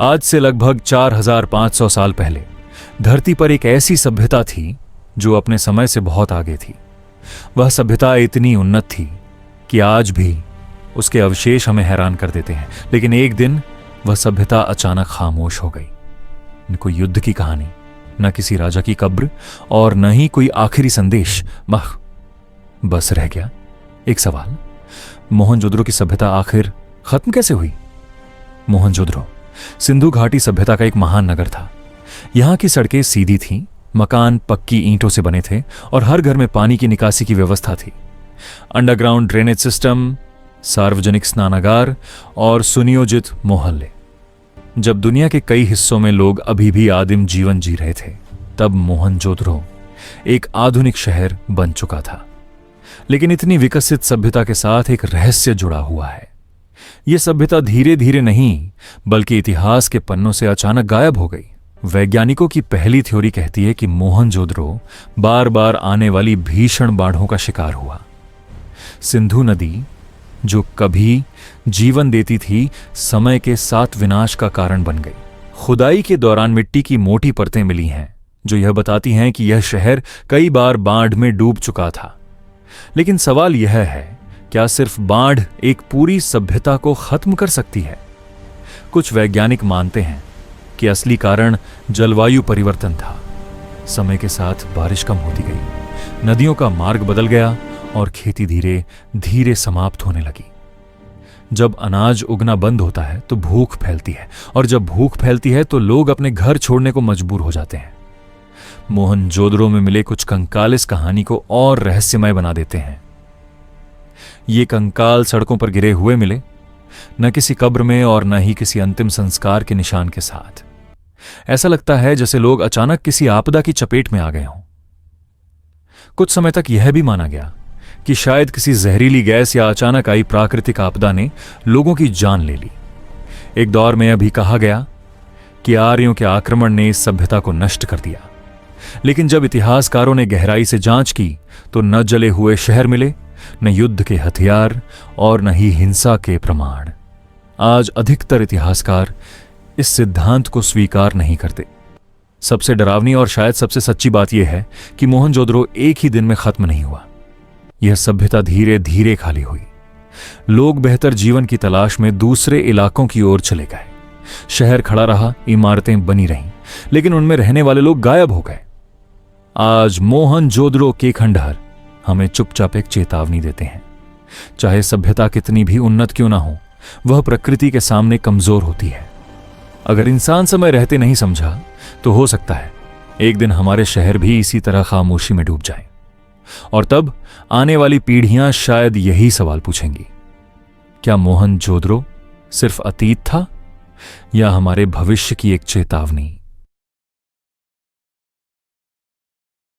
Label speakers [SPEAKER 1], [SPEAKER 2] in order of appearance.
[SPEAKER 1] आज से लगभग 4500 साल पहले धरती पर एक ऐसी सभ्यता थी जो अपने समय से बहुत आगे थी। वह सभ्यता इतनी उन्नत थी कि आज भी उसके अवशेष हमें हैरान कर देते हैं। लेकिन एक दिन वह सभ्यता अचानक खामोश हो गई। न कोई युद्ध की कहानी, न किसी राजा की कब्र और न ही कोई आखिरी संदेश। बस रह गया एक सवाल, मोहनजोदड़ो की सभ्यता आखिर खत्म कैसे हुई? मोहनजोदड़ो सिंधु घाटी सभ्यता का एक महान नगर था। यहां की सड़कें सीधी थीं, मकान पक्की ईंटों से बने थे और हर घर में पानी की निकासी की व्यवस्था थी। अंडरग्राउंड ड्रेनेज सिस्टम, सार्वजनिक स्नानागार और सुनियोजित मोहल्ले। जब दुनिया के कई हिस्सों में लोग अभी भी आदिम जीवन जी रहे थे, तब मोहनजोदड़ो एक आधुनिक शहर बन चुका था। लेकिन इतनी विकसित सभ्यता के साथ एक रहस्य जुड़ा हुआ है। यह सभ्यता धीरे धीरे नहीं बल्कि इतिहास के पन्नों से अचानक गायब हो गई। वैज्ञानिकों की पहली थ्योरी कहती है कि मोहनजोदड़ो बार बार आने वाली भीषण बाढ़ों का शिकार हुआ। सिंधु नदी, जो कभी जीवन देती थी, समय के साथ विनाश का कारण बन गई। खुदाई के दौरान मिट्टी की मोटी परतें मिली हैं जो यह बताती हैं कि यह शहर कई बार बाढ़ में डूब चुका था। लेकिन सवाल यह है, क्या सिर्फ बाढ़ एक पूरी सभ्यता को खत्म कर सकती है? कुछ वैज्ञानिक मानते हैं कि असली कारण जलवायु परिवर्तन था। समय के साथ बारिश कम होती गई, नदियों का मार्ग बदल गया और खेती धीरे धीरे समाप्त होने लगी। जब अनाज उगना बंद होता है तो भूख फैलती है, और जब भूख फैलती है तो लोग अपने घर छोड़ने को मजबूर हो जाते हैं। मोहनजोदड़ो में मिले कुछ कंकाल इस कहानी को और रहस्यमय बना देते हैं। ये कंकाल सड़कों पर गिरे हुए मिले, न किसी कब्र में और न ही किसी अंतिम संस्कार के निशान के साथ। ऐसा लगता है जैसे लोग अचानक किसी आपदा की चपेट में आ गए हों। कुछ समय तक यह भी माना गया कि शायद किसी जहरीली गैस या अचानक आई प्राकृतिक आपदा ने लोगों की जान ले ली। एक दौर में यह भी कहा गया कि आर्यों के आक्रमण ने इस सभ्यता को नष्ट कर दिया। लेकिन जब इतिहासकारों ने गहराई से जांच की तो न जले हुए शहर मिले, न युद्ध के हथियार और न ही हिंसा के प्रमाण। आज अधिकतर इतिहासकार इस सिद्धांत को स्वीकार नहीं करते। सबसे डरावनी और शायद सबसे सच्ची बात यह है कि मोहनजोदड़ो एक ही दिन में खत्म नहीं हुआ। यह सभ्यता धीरे धीरे खाली हुई। लोग बेहतर जीवन की तलाश में दूसरे इलाकों की ओर चले गए। शहर खड़ा रहा, इमारतें बनी रहीं, लेकिन उनमें रहने वाले लोग गायब हो गए। आज मोहनजोदड़ो के खंडहर हमें चुपचाप एक चेतावनी देते हैं। चाहे सभ्यता कितनी भी उन्नत क्यों ना हो, वह प्रकृति के सामने कमजोर होती है। अगर इंसान समय रहते नहीं समझा तो हो सकता है एक दिन हमारे शहर भी इसी तरह खामोशी में डूब जाए। और तब आने वाली पीढ़ियां शायद यही सवाल पूछेंगी, क्या मोहनजोदड़ो सिर्फ अतीत था या हमारे भविष्य की एक चेतावनी?